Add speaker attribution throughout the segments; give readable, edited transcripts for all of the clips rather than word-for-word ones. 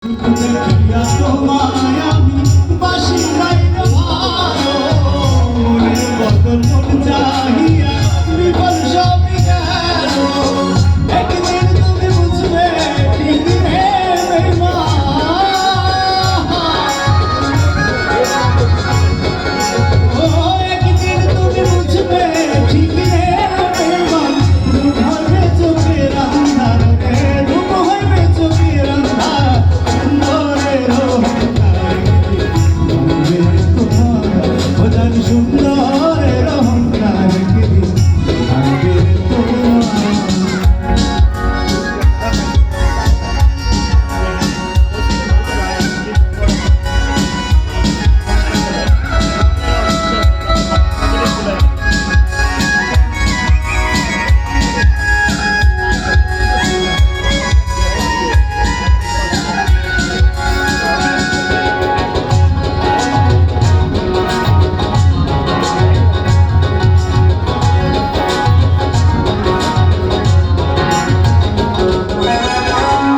Speaker 1: দেখিয়া তোমায় আমি বাসি গাইতে ভালো, মনের বদল মন চাহিয়া বিফল সবই গেল। একদিন তুমি বুঝবে ঠিক রে বেঈমান, ও একদিন তুমি বুঝবে ঠিক রে বেঈমান। ধূপ হইবে চোখের আন্ধার রে, ধূপ হইবে চোখের আন্ধার। সুন্দরের অহংকার থাকবে তোমার।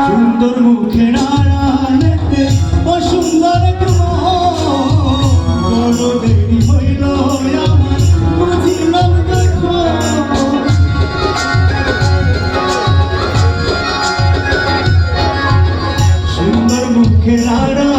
Speaker 1: সুন্দর মুখের আড়ালেতে অসুন্দর বড় দেরি হইল আমার বুঝিলাম দেখো। সুন্দর মুখের আড়ালে